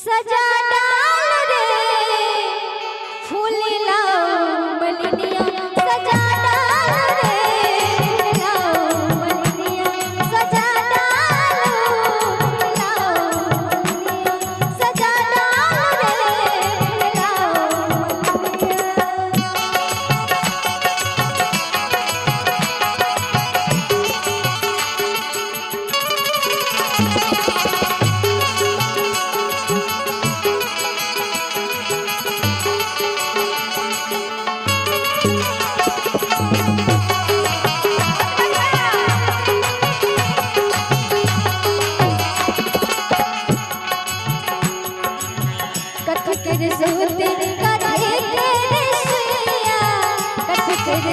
सजा डाल रे फूल लाओ मलिनिया सजा डाल रे फूल लाओ मलिनिया सजा डालो फूल लाओ मलिनिया सजा डाल रे फूल लाओ कथ कर सोते कथे कर सुइया कथ कर